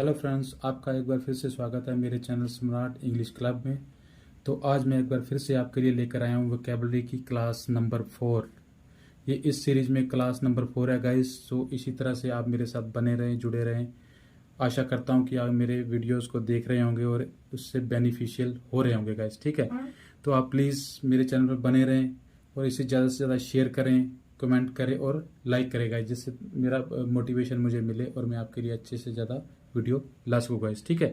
Hello friends, आपका एक बार फिर से स्वागत है मेरे चैनल सम्राट इंग्लिश क्लब में। तो आज मैं एक बार फिर से आपके लिए लेकर आया हूँ वोकैबुलरी की क्लास नंबर 4। ये इस सीरीज में क्लास नंबर 4 है गाइस। सो इसी तरह से आप मेरे साथ बने रहें, जुड़े रहें। आशा करता हूँ कि आप मेरे वीडियोस को देख रहे होंगे और उससे बेनिफिशियल हो रहे होंगे गाइस। ठीक है, तो आप प्लीज़ मेरे चैनल पर बने रहें और इसे ज़्यादा से ज़्यादा शेयर करें, कमेंट करें और लाइक करें गाइस, जिससे मेरा मोटिवेशन मुझे मिले और मैं आपके लिए अच्छे से ज़्यादा वीडियो ला सकूँ गाइस। ठीक है,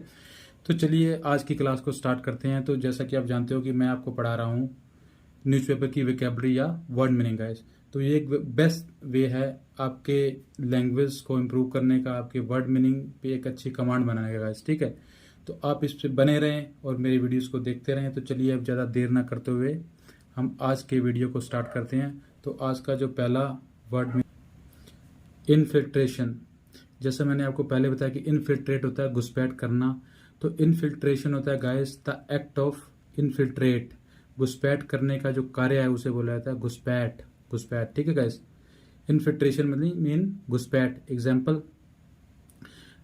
तो चलिए आज की क्लास को स्टार्ट करते हैं। तो जैसा कि आप जानते हो कि मैं आपको पढ़ा रहा हूँ न्यूज़पेपर की वोकैबुलरी या वर्ड मीनिंग गाइस। तो ये एक बेस्ट वे है आपके लैंग्वेज को इम्प्रूव करने का, आपके वर्ड मीनिंग पे एक अच्छी कमांड बनाने का गाइस। ठीक है, तो आप इस पे बने रहें और मेरे वीडियोस को देखते रहें। तो चलिए अब ज़्यादा देर ना करते हुए हम आज के वीडियो को स्टार्ट करते हैं। तो आज का जो पहला वर्ड इनफिल्ट्रेशन। जैसे मैंने आपको पहले बताया कि इनफिल्ट्रेट होता है घुसपैठ करना, तो इनफिल्ट्रेशन होता है guys the act of infiltrate. घुसपैठ करने का जो कार्य है उसे बोला जाता है घुसपैठ। घुसपैठ, ठीक है गाइस। इनफिल्ट्रेशन मतलब मीन घुसपैठ। Example,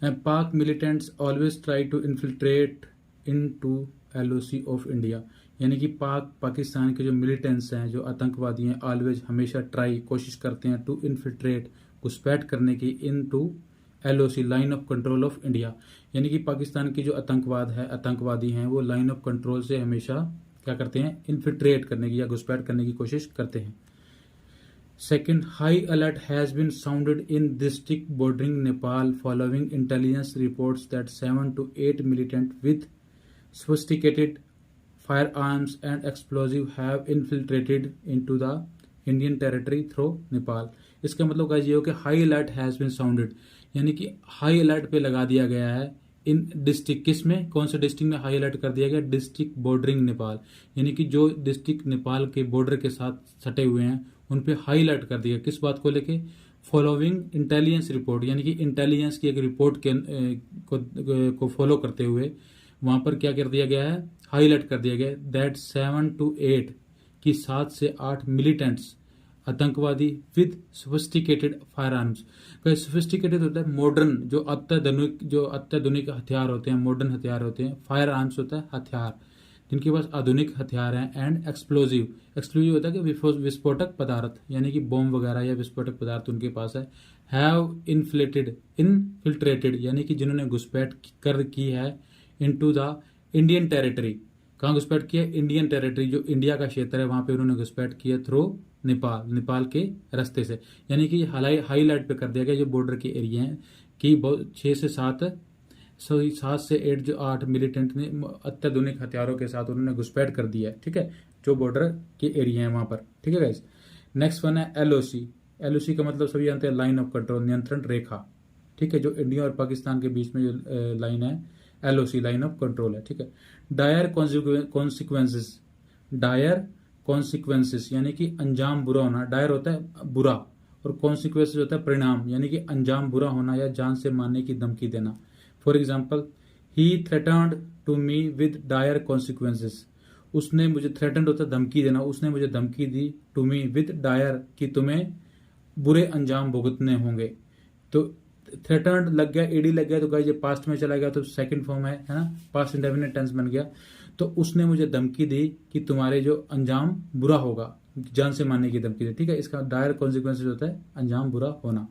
Pak militants always try to infiltrate into LOC of India. यानी कि पाकिस्तान के जो मिलिटेंट्स हैं, जो आतंकवादी हैं, ऑलवेज हमेशा ट्राई कोशिश करते हैं टू इनफिल्ट्रेट घुसपैठ करने की into LOC line of control of India. यानी कि पाकिस्तान की जो आतंकवादी हैं वो लाइन ऑफ कंट्रोल से हमेशा क्या करते हैं, इन्फिल्ट्रेट करने की या घुसपैठ करने की कोशिश करते हैं। Second, high alert has been sounded in district bordering Nepal following intelligence reports that 7 to 8 militant with sophisticated firearms and explosive have infiltrated into the Indian territory through Nepal. इसका मतलब गाइस ये हो कि high alert has been sounded, यानी कि high alert पे लगा दिया गया है इन डिस्ट्रिक्ट। किस में, कौन से डिस्ट्रिक्ट में हाई अलर्ट कर दिया गया? डिस्ट्रिक्ट बॉर्डरिंग नेपाल, यानी कि जो डिस्ट्रिक्ट नेपाल के बॉर्डर के साथ सटे हुए हैं उन पे हाई अलर्ट कर दिया। किस बात को लेके? फॉलोइंग इंटेलिजेंस रिपोर्ट, यानी कि इंटेलिजेंस की एक रिपोर्ट को फॉलो करते हुए वहां पर क्या कर दिया गया है, हाई अलर्ट कर दिया गया दैट 7 to 8 कि 7 से 8 मिलिटेंट्स आतंकवादी with sophisticated fire arms. Sophisticated होता है मॉडर्न, जो अत्याधुनिक हथियार होते हैं, मॉडर्न हथियार होते हैं। फायर आर्म्स होता है हथियार जिनके पास आधुनिक हथियार हैं। एंड एक्सप्लोजिव होता है कि विस्फोटक पदार्थ, यानी कि बॉम्ब वगैरह या विस्फोटक पदार्थ उनके पास है। हैव इनफिल्ट्रेटेड यानी कि जिन्होंने घुसपैठ कर की है इनटू द इंडियन टेरिटरी। कहाँ घुसपैठ किया? इंडियन टेरिटरी, जो इंडिया का क्षेत्र है वहां पे उन्होंने घुसपैठ किया थ्रू नेपाल के रास्ते से। यानी कि हाई अलर्ट पे कर दिया गया जो बॉर्डर के एरिया हैं कि 7 से 8 जो 8 मिलिटेंट ने अत्याधुनिक हथियारों के साथ उन्होंने घुसपैठ कर दिया है। ठीक है, जो बॉर्डर के एरिया है वहां पर। ठीक है गाइस। नेक्स्ट वन है एलओसी। एलओसी का मतलब सभी जानते हैं लाइन ऑफ कंट्रोल, नियंत्रण रेखा। ठीक है, जो इंडिया और पाकिस्तान के बीच में जो लाइन है एलओसी लाइन ऑफ कंट्रोल है। ठीक है। Dyer consequences. डायर कॉन्सिक्वेंसेस यानी कि अंजाम बुरा होना। डायर होता है बुरा और कॉन्सिक्वेंसेस होता है परिणाम, यानी कि अंजाम बुरा होना या जान से मारने की धमकी देना। For example, he threatened to me with dire consequences. उसने मुझे, थ्रेटन्ड होता है धमकी देना, उसने मुझे धमकी दी टू मी विद डायर कि तुम्हें बुरे अंजाम भुगतने होंगे। तो थ्रेटन्ड लग गया, एडी लग गया, तो गाइस ये पास्ट में चला गया तो सेकंड फॉर्म है ना, पास्ट इंडेफिनिट टेंस बन गया। तो उसने मुझे धमकी दी कि तुम्हारे जो अंजाम बुरा होगा, जान से मारने की धमकी दी। ठीक है, इसका डायर कॉन्सिक्वेंसेस होता है अंजाम बुरा होना।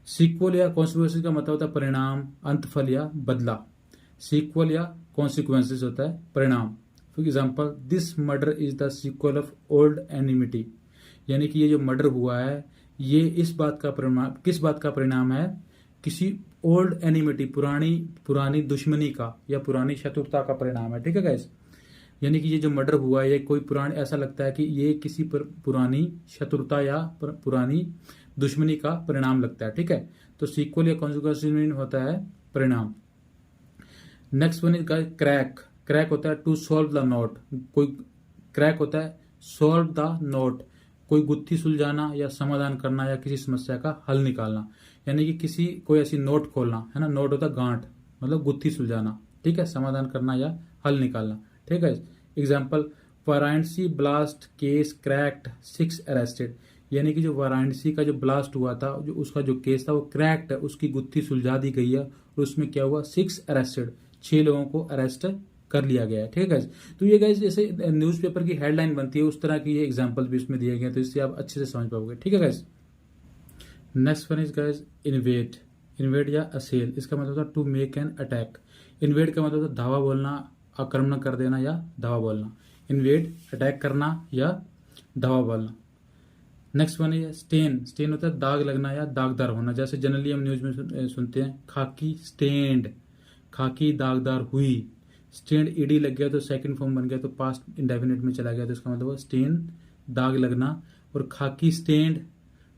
सीक्वल या कॉन्सिक्वेंसेस का मतलब होता है परिणाम, अंतफल या बदला। सीक्वल या कॉन्सिक्वेंसेस होता है परिणाम। For example, this murder is the sequel of old enmity. यानी कि ये जो मर्डर हुआ है ये किस बात का परिणाम है? किसी ओल्ड एनिमिटी, पुरानी दुश्मनी का या पुरानी शत्रुता का परिणाम है। ठीक है गाइस। यानी कि ये जो मर्डर हुआ है ये कोई पुरानी, ऐसा लगता है कि ये किसी पुरानी शत्रुता या पुरानी दुश्मनी का परिणाम लगता है। ठीक है, तो सीक्वल या कॉन्सिक्वेंस होता है परिणाम। Next one is crack. Crack होता है टू सॉल्व द नॉट। कोई क्रैक होता है सॉल्व द नॉट, कोई गुत्थी सुलझाना या समाधान करना या किसी समस्या का हल निकालना। यानी कि कोई ऐसी नोट खोलना है ना, नोट होता है गांठ, मतलब गुत्थी सुलझाना। ठीक है, समाधान करना या हल निकालना। ठीक है। Example, Varanasi blast case cracked 6 arrested. यानी कि जो वाराणसी का जो ब्लास्ट हुआ था, जो उसका जो केस था वो क्रैक्ड है, उसकी गुत्थी सुलझा दी गई है और उसमें क्या हुआ, 6 अरेस्टेड, 6 लोगों को अरेस्ट कर लिया गया है। ठीक है गाइस, तो ये गाइस जैसे न्यूज़पेपर की हेडलाइन बनती है उस तरह की ये एग्जांपल भी इसमें दिए गए, तो इससे आप अच्छे से समझ पाओगे। ठीक है guys, next one is guys invade. Invade या असेल, इसका मतलब होता है to make an attack. Invade का मतलब होता है धावा बोलना, आक्रमण कर देना या धावा बोलना। इन्वेड अटैक करना या धावा बोलना। नेक्स्ट वन है स्टेन। स्टेन होता है दाग लगना या दागदार होना, जैसे जनरली हम न्यूज में सुनते हैं खाकी स्टेन्ड, खाकी दागदार हुई। स्टेन्ड ईडी लग गया तो सेकंड फॉर्म बन गया, तो पास्ट इंडेफिनिट में चला गया, तो इसका मतलब स्टेन दाग लगना। और खाकी स्टेन्ड,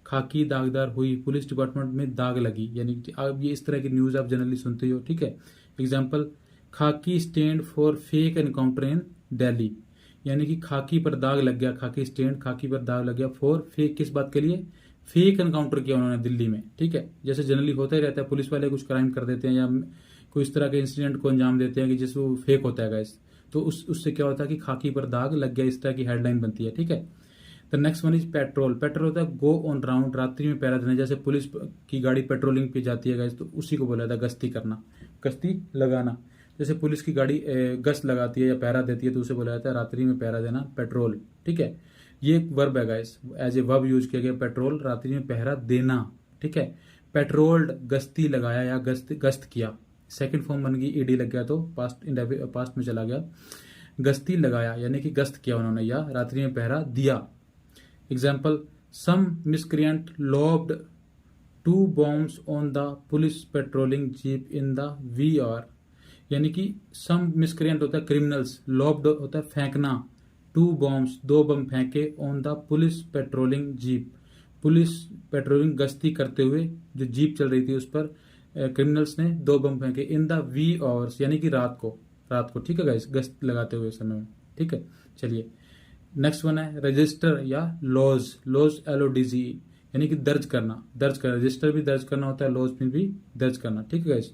खाकी दागदार हुई, पुलिस डिपार्टमेंट में दाग लगी, यानी कि आप ये इस तरह की न्यूज आप जनरली सुनते हो। ठीक है, एग्जाम्पल खाकी stand for fake encounter in Delhi, यानी कि खाकी पर दाग लग गया, खाकी स्टैंड, खाकी पर दाग लग गया फॉर फेक, किस बात के लिए, फेक एनकाउंटर किया उन्होंने दिल्ली में। ठीक है, जैसे जनरली होता ही रहता है, पुलिस वाले कुछ क्राइम कर देते हैं या कोई इस तरह के इंसिडेंट को अंजाम देते हैं कि जिससे वो फेक होता है गाइस, तो उससे क्या होता है कि खाकी पर दाग लग गया, इस तरह की हेडलाइन बनती है। ठीक है, the next one is petrol. Petrol होता है गो ऑन राउंड, रात्रि में पहरा देना, जैसे पुलिस की गाड़ी पेट्रोलिंग पे जाती है गाइस, तो उसी को बोला जाता है गश्ती करना, गश्ती लगाना। जैसे पुलिस की गाड़ी गश्त लगाती है या पहरा देती है तो उसे बोला जाता है रात्रि में पहरा देना, पेट्रोल। ठीक है, ये एक वर्ब है guys, as a verb use किया गया, पेट्रोल रात्रि में पहरा देना। ठीक है, पेट्रोल्ड गश्ती लगाया या गश्त किया, सेकंड फॉर्म बन गई, ईडी लग गया तो पास्ट में चला गया। गश्ती लगाया यानी कि गश्त किया उन्होंने, या रात्रि में पहरा दिया। Example some miscreant lobbed 2 bombs on the police patrolling jeep in the VR, यानी कि सम मिसक्रिएंट होता है क्रिमिनल्स, लॉब्ड होता है फेंकना, 2 bombs 2 बम फेंके on the police patrolling jeep, police patrolling गश्ती करते हुए जो जीप चल रही थी उस पर क्रिमिनल्स ने 2 बम फेंके इन द V hours, यानी कि रात को। ठीक है गाइस, गश्त लगाते हुए समय में। ठीक है, चलिए नेक्स्ट वन है रजिस्टर या लॉज। लॉज LODZ, यानी कि दर्ज करना, रजिस्टर भी दर्ज करना होता है, लॉज में भी दर्ज करना। ठीक है गाइस,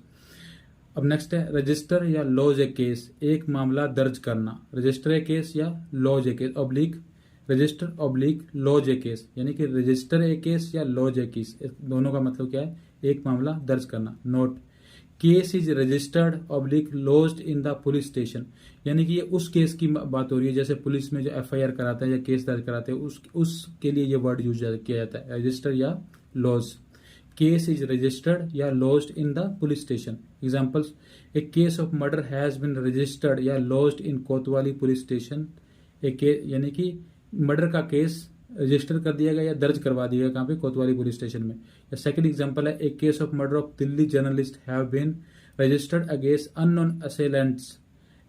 अब नेक्स्ट है रजिस्टर या लॉज ए केस, एक मामला दर्ज करना, रजिस्टर ए केस या lodge a case, oblique register oblique lodge a case, यानी कि रजिस्टर ए केस या लॉज ए केस, दोनों का मतलब क्या है, एक मामला दर्ज करना। Note case is registered oblique lodged in the police station, यानी कि ये उस केस की बात हो रही है, जैसे पुलिस में जो FIR कराते हैं या केस दर्ज कराते हैं उसके लिए ये वर्ड यूज किया जाता है, रजिस्टर या लॉज। केस इज रजिस्टर्ड या lodged in the police station. Examples, A case of murder has been registered या लॉज्ड इन कोतवाली पुलिस स्टेशन। यानी कि मर्डर का केस रजिस्टर कर दिया गया या दर्ज करवा दिया गया, कहाँ पे, कोतवाली पुलिस स्टेशन में। या सेकंड एग्जांपल है, a case of murder of Delhi journalist have been registered against unknown assailants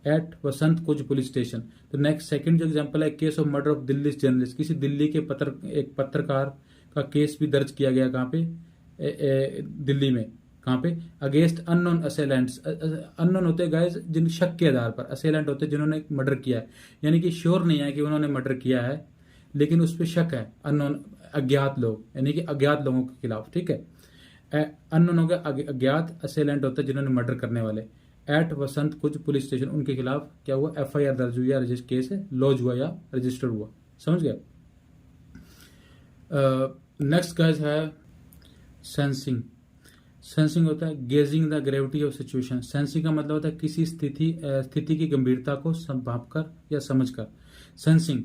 at Vasant Kunj police station. तो नेक्स्ट सेकंड जो एग्जांपल है, case of murder of Delhi journalist, किसी दिल्ली के एक पत्रकार का केस भी दर्ज किया गया, कहाँ पे, दिल्ली में, कहाँ पे, अगेंस्ट अननोन असेलेंट्स। अननोन होते हैं गाइस जिन शक के आधार पर, असेलेंट होते हैं जिन्होंने मर्डर किया है, यानी कि श्योर नहीं है कि उन्होंने मर्डर किया है लेकिन उस पर शक है, अननोन अज्ञात लोग, यानी कि अज्ञात लोगों के खिलाफ। ठीक है, अननोन हो गया अज्ञात, असेलेंट होता है जिन्होंने मर्डर करने वाले। Eight Vasant Kunj police station, उनके खिलाफ क्या हुआ, FIR दर्ज हुई या केस लॉज हुआ या रजिस्टर हुआ। समझ गए। नेक्स्ट गाइस है सेंसिंग। सेंसिंग होता है gauging the gravity of situation. Sensing का मतलब होता है किसी स्थिति की गंभीरता को भांपकर या समझकर। सेंसिंग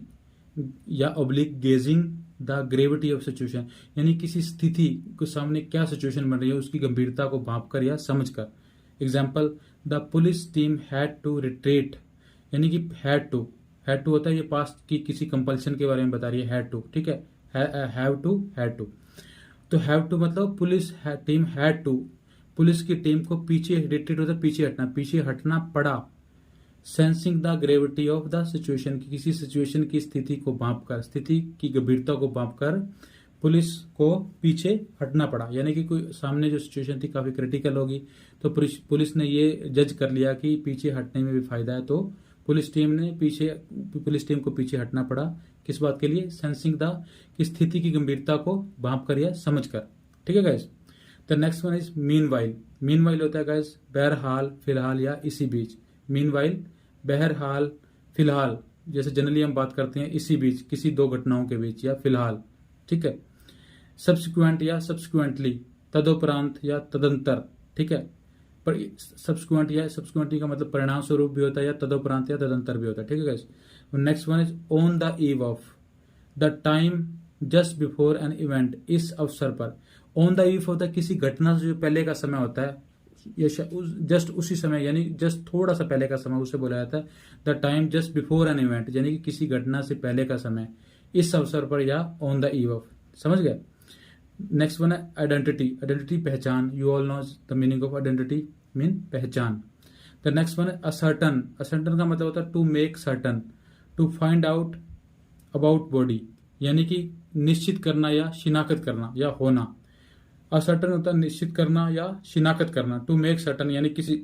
या oblique gauging the gravity of situation, यानी किसी स्थिति के सामने क्या सिचुएशन बन रही है उसकी गंभीरता को भांपकर या समझकर। Example, the police team had to retreat, यानी कि हैड टू होता है ये पास्ट की किसी कंपल्शन के बारे में बता रही है, हैड टू। ठीक है, हैव टू, तो हैव टू मतलब police team had to, police की टीम को पीछे, रिट्रीट होता है पीछे हटना पड़ा। Sensing the gravity of the situation, की किसी सिचुएशन की स्थिति को भांपकर, स्थिति की गंभीरता को भांपकर पुलिस को पीछे हटना पड़ा, यानी कि कोई सामने जो सिचुएशन थी काफी क्रिटिकल होगी, तो पुलिस ने ये जज कर लिया कि पीछे हटने में भी फायदा है, तो पुलिस टीम को पीछे हटना पड़ा। किस बात के लिए, सेंसिंग द, कि स्थिति की गंभीरता को भांपकर या समझकर। ठीक है guys, the next one is meanwhile. Meanwhile होता है गाइस बहरहाल, फिलहाल या इसी बीच। मीनवाइल बहरहाल फिलहाल, जैसे जनरली हम बात करते हैं इसी बीच, किसी दो घटनाओं के बीच या फिलहाल। ठीक है। सब्सिक्वेंट या सब्सिक्वेंटली, तदोपरांत या तदंतर, ठीक है। पर सब्सिक्वेंट या सब्सिक्वेंटली का मतलब परिणाम स्वरूप भी होता है या तदोपरांत या तदंतर भी होता है, ठीक है guys. Next one is on the eve of, the time just before an event, इस अवसर पर। ऑन द ईव होता है किसी घटना से जो पहले का समय होता है, ये जस्ट उसी समय यानी जस्ट थोड़ा सा पहले का समय, उसे बोला जाता है the time just before an event, यानी कि किसी घटना से पहले का समय, इस अवसर पर या ऑन द ईव ऑफ, समझ गए। नेक्स्ट वन है आइडेंटिटी, आइडेंटिटी पहचान, you all know the meaning of identity, mean पहचान। द नेक्स्ट वन है असर्टन, असर्टन का मतलब होता है to make certain, to find out about body, यानी कि निश्चित करना या शिनाख्त करना या होना। असर्टन होता है निश्चित करना या शिनाख्त करना, टू मेक सर्टन यानी किसी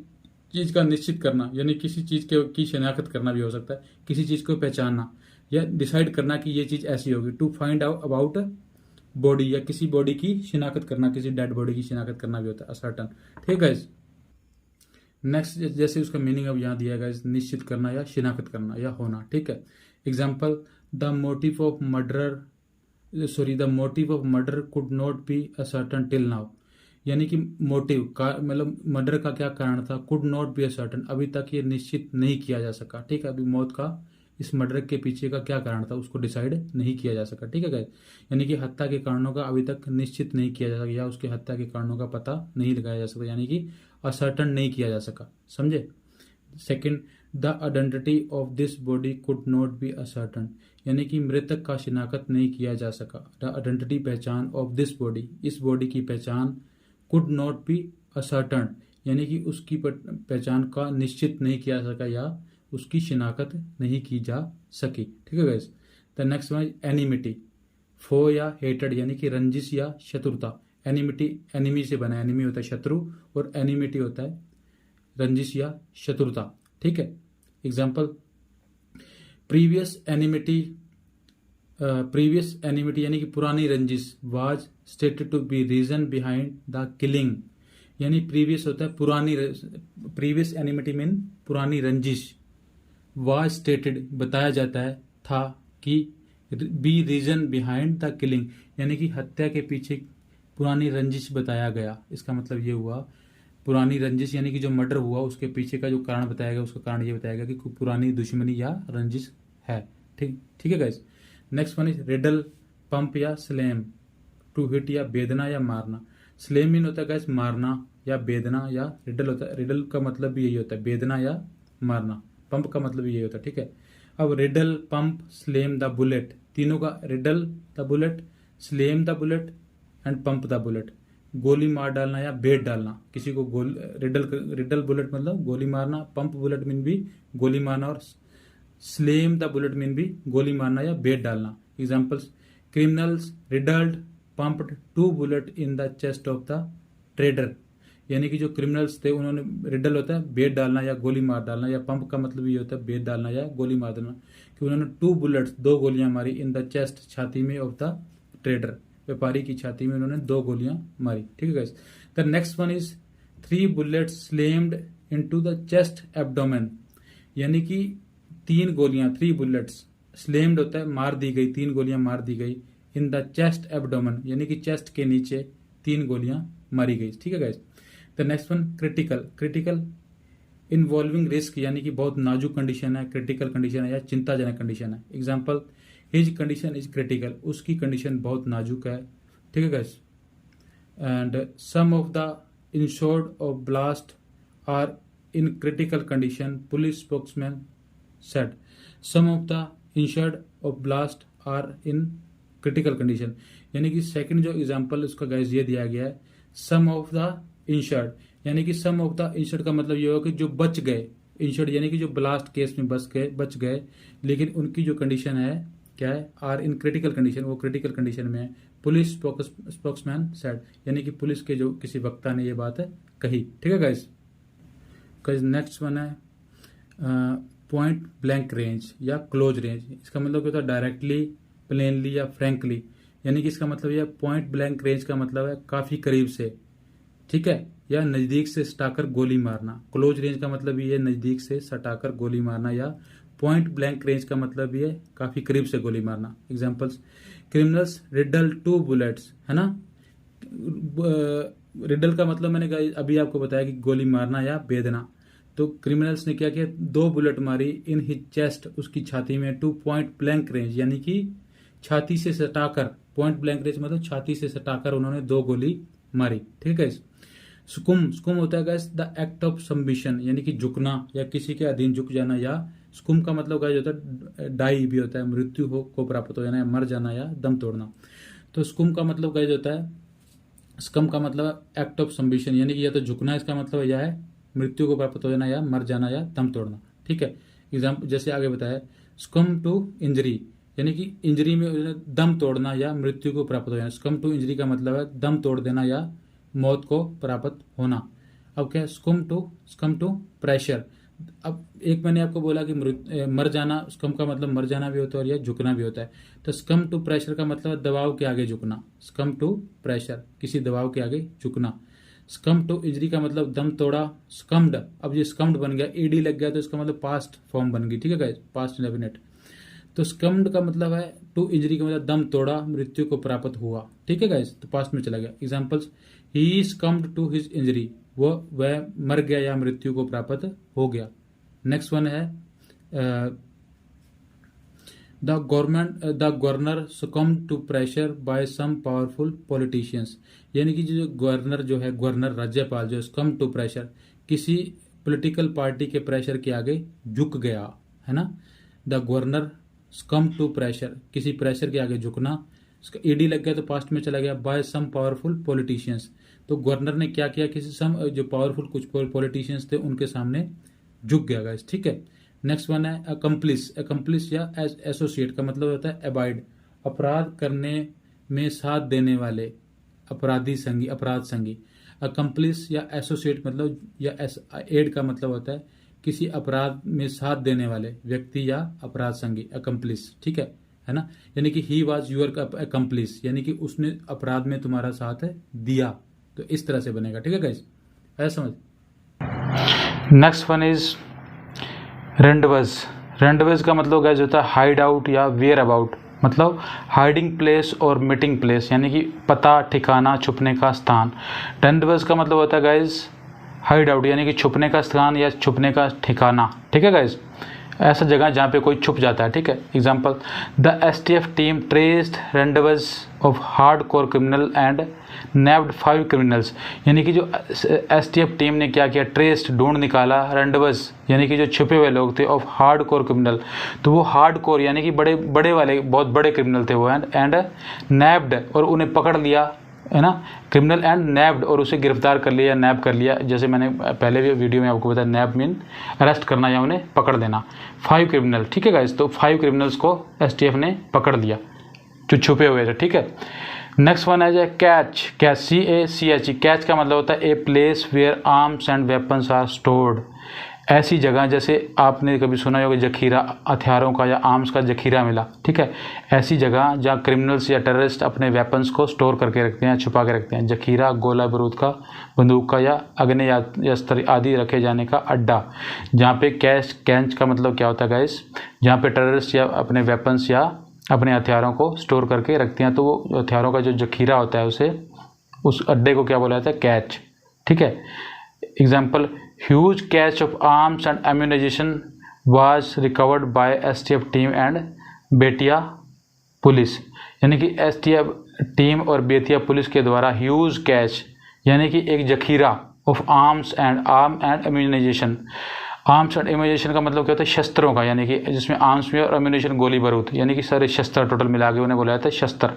चीज का निश्चित करना, यानी किसी चीज की शिनाख्त करना भी हो सकता है, किसी चीज को पहचानना या डिसाइड करना कि ये चीज ऐसी होगी। To find out about body, या किसी बॉडी की शिनाख्त करना, किसी डेड बॉडी की शिनाख्त करना भी होता है असर्टन, ठीक है। नेक्स्ट जैसे उसका मीनिंग अब यहाँ दिया गया, निश्चित करना या शिनाख्त करना या होना, ठीक है। Example, the motive of murder the motive of murder could not be ascertain till now, यानी कि मोटिव का मतलब मर्डर का क्या कारण था, कुड नॉट बी असर्टन, अभी तक ये निश्चित नहीं किया जा सका, ठीक है। अभी मौत का इस मर्डर के पीछे का क्या कारण था उसको डिसाइड नहीं किया जा सका, ठीक है गाइस। यानी कि हत्या के कारणों का अभी तक निश्चित नहीं किया जा सका या उसके हत्या के कारणों का पता नहीं लगाया जा सका, यानी कि असर्टन नहीं किया जा सका, समझे। Second, the identity of this body could not be ascertain, यानी कि मृतक का शिनाख्त नहीं किया जा सका। द आइडेंटिटी पहचान ऑफ दिस बॉडी, इस बॉडी की पहचान, कुड नॉट बी असर्टन यानी कि उसकी पहचान का निश्चित नहीं किया जा सका या उसकी शिनाख्त नहीं की जा सकी, ठीक है guys. The next one enmity, foe या हेटेड यानी कि रंजिश या शत्रुता। एनिमिटी एनिमी से बना, एनिमी होता है शत्रु और एनिमिटी होता है रंजिश या शत्रुता, ठीक है। एग्जाम्पल, प्रीवियस एनिमिटी यानी कि पुरानी रंजिश, was stated to be reason behind the killing, यानी प्रीवियस होता है पुरानी, प्रीवियस एनिमिटी मीन पुरानी रंजिश, वाज स्टेटेड बताया जाता है था कि be reason behind the killing, यानी कि हत्या के पीछे पुरानी रंजिश बताया गया। इसका मतलब ये हुआ पुरानी रंजिश यानी कि जो मर्डर हुआ उसके पीछे का जो कारण बताया गया, उसका कारण ये बताया गया कि पुरानी दुश्मनी या रंजिश है, ठीक है guys. Next one is riddle, pump या स्लैम, टू हिट या बेदना या मारना। स्लैम मीन होता है गाइस मारना या बेदना, या रिडल होता है, रिडल का मतलब भी यही होता है बेदना या मारना, पंप का मतलब भी यही होता है, ठीक है। अब riddle, pump, slam the bullet, तीनों का riddle the bullet, slam the bullet and pump the bullet, गोली मार डालना या बेद डालना किसी को, रिडल बुलेट मतलब गोली मारना, पंप बुलेट मीन भी गोली मारना और स्लेम द बुलेट मीन भी गोली मारना या बेद डालना। Examples, criminals riddled pumped 2 bullet in the chest of the trader, यानी कि जो क्रिमिनल्स थे उन्होंने, रिडल होता है बेद डालना या गोली मार डालना, या पंप का मतलब ये होता है बेद डालना या गोली मार देना, कि उन्होंने 2 बुलेट्स 2 गोलियां मारी इन द चेस्ट छाती में ऑफ द ट्रेडर, व्यापारी की छाती में उन्होंने 2 गोलियां मारी, ठीक है guys. The next one is 3 bullets slammed into the chest abdomen, यानी कि 3 गोलियां 3 बुलेट्स, स्लेम्ड होता है मार दी गई, 3 गोलियां मार दी गई, इन द चेस्ट एब्डोमेन यानी कि चेस्ट के नीचे 3 गोलियां मारी गई, ठीक है guys. The next one critical, critical involving risk, यानी कि बहुत नाजुक कंडीशन है, क्रिटिकल कंडीशन है या चिंताजनक कंडीशन है। Example, his condition is critical, उसकी कंडीशन बहुत नाजुक है, ठीक है guys. And some of the insured of blast are in critical condition, police spokesman said. Some of the insured of blast are in critical condition, यानी कि second जो example उसका गाइस ये दिया गया है, सम ऑफ द इंश्योर्ड, यानी कि सम ऑफ द इंश्योर्ड का मतलब ये होगा कि जो बच गए, इंश्योर्ड यानी कि जो ब्लास्ट केस में बच गए, लेकिन उनकी जो कंडीशन है क्या है, आर इन क्रिटिकल कंडीशन, वो क्रिटिकल कंडीशन में है। पुलिस स्पोक्समैन सेड, यानी कि पुलिस के जो किसी वक्ता ने ये बात कही, ठीक है गाइस। नेक्स्ट वन है पॉइंट ब्लैंक रेंज या क्लोज रेंज, इसका मतलब क्या होता है, डायरेक्टली, प्लेनली या फ्रैंकली, यानी कि इसका मतलब यह पॉइंट ब्लैंक रेंज का मतलब है काफी करीब से, ठीक है, या नजदीक से सटाकर गोली मारना। क्लोज रेंज का मतलब ये नजदीक से सटाकर गोली मारना, या पॉइंट ब्लैंक रेंज का मतलब ये काफी करीब से गोली मारना। एग्जांपल्स, क्रिमिनल्स रिडल 2 बुलेट्स, है ना। रिडल का मतलब मैंने अभी आपको बताया कि गोली मारना या बेधना। तो क्रिमिनल्स ने क्या किया, 2 बुलेट मारी इन हिज चेस्ट, उसकी छाती में, टू पॉइंट ब्लैंक रेंज, यानी कि छाती से सटाकर, पॉइंट ब्लैंक रेंज मतलब छाती से सटाकर उन्होंने 2 गोली मारी, ठीक है। सुकुम, सुकुम होता है guys the act of submission, यानी कि झुकना या किसी के अधीन झुक जाना, या सुकुम का मतलब गाइस होता है डाई भी होता है, मृत्यु को प्राप्त हो जाना या मर जाना या दम तोड़ना। तो सुकुम का मतलब गाइस होता है, स्कम का मतलब एक्ट ऑफ सबमिशन, यानी कि या तो झुकना इसका मतलब यह है, मृत्यु को प्राप्त हो जाना या मर जाना या दम तोड़ना, ठीक है। एग्जाम्पल जैसे आगे बताया, स्कम टू इंजरी, यानी कि इंजरी में दम तोड़ना या मृत्यु को प्राप्त हो जाना। स्कम टू इंजरी का मतलब है दम तोड़ देना या मौत को प्राप्त होना। अब क्या है, स्कम टू प्रेशर। अब एक मैंने आपको बोला कि मर जाना, स्कम का मतलब मर जाना भी होता है और यह झुकना भी होता है। तो स्कम टू प्रेशर का मतलब है दबाव के आगे झुकना, स्कम टू प्रेशर, किसी दबाव के आगे झुकना। स्कम टू इंजरी का मतलब दम तोड़ा, स्कम्ड, अब ये स्कम्ड बन गया, ईडी लग गया तो इसका मतलब पास्ट फॉर्म बन गई, ठीक है गाइस, पास्ट इंडेफिनिट। तो स्कम्ड का मतलब है टू इंजरी का मतलब दम तोड़ा, मृत्यु को प्राप्त हुआ, ठीक है गाइस, तो पास्ट में चला गया। Examples, he succumbed to his injury, वह मर गया या मृत्यु को प्राप्त हो गया। नेक्स्ट वन है the governor succumbed to pressure by some powerful politicians, यानी कि जो गवर्नर जो है, गवर्नर राज्यपाल जो succumb टू प्रेशर, किसी पॉलिटिकल पार्टी के प्रेशर के आगे झुक गया, है ना। The governor succumbed to pressure, किसी प्रेशर के आगे झुकना, इसका ईडी लग गया तो पास्ट में चला गया, बाय सम पावरफुल पॉलिटिशियंस। तो गवर्नर ने क्या किया, किसी जो पावरफुल कुछ पॉलिटिशियंस थे उनके सामने झुक गया गाइस, ठीक है। नेक्स्ट वन है अकम्प्लिस, अकम्प्लिस या एसोसिएट का मतलब होता है अबाइड, अपराध करने में साथ देने वाले, अपराधी संगी, अपराध संगी। अकम्प्लिस या एसोसिएट मतलब या एड का मतलब होता है किसी अपराध में साथ देने वाले व्यक्ति या अपराध संगी, अकम्प्लिस, ठीक है ना। यानी कि ही वाज यूर अकम्प्लिस, यानी कि उसने अपराध में तुम्हारा साथ दिया, तो इस तरह से बनेगा, ठीक है गाइस, ऐसा समझ। Next one is rendezvous. Rendezvous का मतलब गाइस होता है हाइड आउट या वेयर अबाउट, मतलब हाइडिंग प्लेस और मीटिंग प्लेस, यानी कि पता, ठिकाना, छुपने का स्थान। रेंडवज का मतलब होता है गाइस हाइड आउट, यानी कि छुपने का स्थान या छुपने का ठिकाना, ठीक है गाइस, ऐसा जगह जहाँ पे कोई छुप जाता है, ठीक है। Example, the STF team traced rendezvous of hard core criminal and nabbed 5 criminals, यानी कि जो STF टीम ने क्या किया, ट्रेस्ड, ढूंढ निकाला, रेंडवज यानी कि जो छुपे हुए लोग थे, ऑफ हार्ड कोर क्रिमिनल, तो वो हार्ड कोर यानी कि बड़े बड़े वाले, बहुत बड़े क्रिमिनल थे वो, एंड नैब्ड, और उन्हें पकड़ लिया, है ना, क्रिमिनल एंड नैब्ड, और उसे गिरफ्तार कर लिया, नैब कर लिया, जैसे मैंने पहले भी वीडियो में आपको बताया, नैब मीन अरेस्ट करना या उन्हें पकड़ देना। 5 क्रिमिनल, ठीक है गाइस, तो 5 क्रिमिनल्स को STF ने पकड़ लिया जो छुपे हुए थे, ठीक है। नेक्स्ट वन है कैच, कैच, CACH, कैच का मतलब होता है a place where arms and weapons are stored, ऐसी जगह, जैसे आपने कभी सुना होगा जखीरा, हथियारों का या आर्म्स का जखीरा मिला, ठीक है, ऐसी जगह जहाँ क्रिमिनल्स या टेररिस्ट अपने वेपन्स को स्टोर करके रखते हैं, छुपा के रखते हैं। जखीरा गोला बारूद का, बंदूक का, या आग्नेयास्त्र आदि रखे जाने का अड्डा। जहाँ पे कैच का मतलब क्या होता है गाइस, जहाँ पे टेररिस्ट या अपने वेपन्स या अपने हथियारों को स्टोर करके रखते हैं, तो वो हथियारों का जो जखीरा होता है उसे, उस अड्डे को क्या बोला जाता है, कैच, ठीक है। Example, huge cache of arms and ammunition was recovered by STF team and Bettiah police, यानी कि STF टीम और बेतिया पुलिस के द्वारा ह्यूज कैच यानी कि एक जखीरा of arms and ammunition. Arms and ammunition का मतलब क्या होता है, शस्त्रों का, यानी कि जिसमें आर्म्स में और एम्यूनाइजेशन गोली बारूद, यानी कि सारे शस्त्र टोटल मिला के उन्हें बोला जाता है शस्त्र।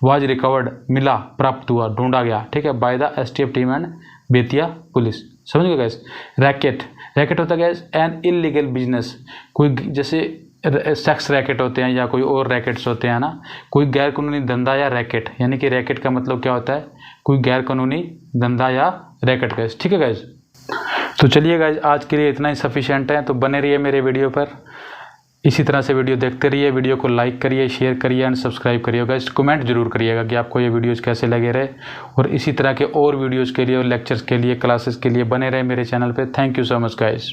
वाज रिकवर्ड मिला, प्राप्त हुआ, ढूंढा गया, ठीक है, by the STF team and Bettiah police. समझ गए गाइस। रैकेट, रैकेट होता है गाइस एन इलीगल बिजनेस, कोई जैसे सेक्स रैकेट होते हैं या कोई और रैकेट्स होते हैं ना, कोई गैर कानूनी धंधा या रैकेट, यानी कि रैकेट का मतलब क्या होता है, कोई गैर कानूनी धंधा या रैकेट गाइस, ठीक है गाइस। तो चलिए गाइस, आज के लिए इतना ही सफिशिएंट है, तो बने रहिए मेरे वीडियो पर, इसी तरह से वीडियो देखते रहिए, वीडियो को लाइक करिए, शेयर करिए एंड सब्सक्राइब करिए गाइस। कमेंट जरूर करिएगा कि आपको ये वीडियोज़ कैसे लगे रहे, और इसी तरह के और वीडियोज़ के लिए और लेक्चर्स के लिए, क्लासेस के लिए बने रहे मेरे चैनल पे। Thank you so much guys.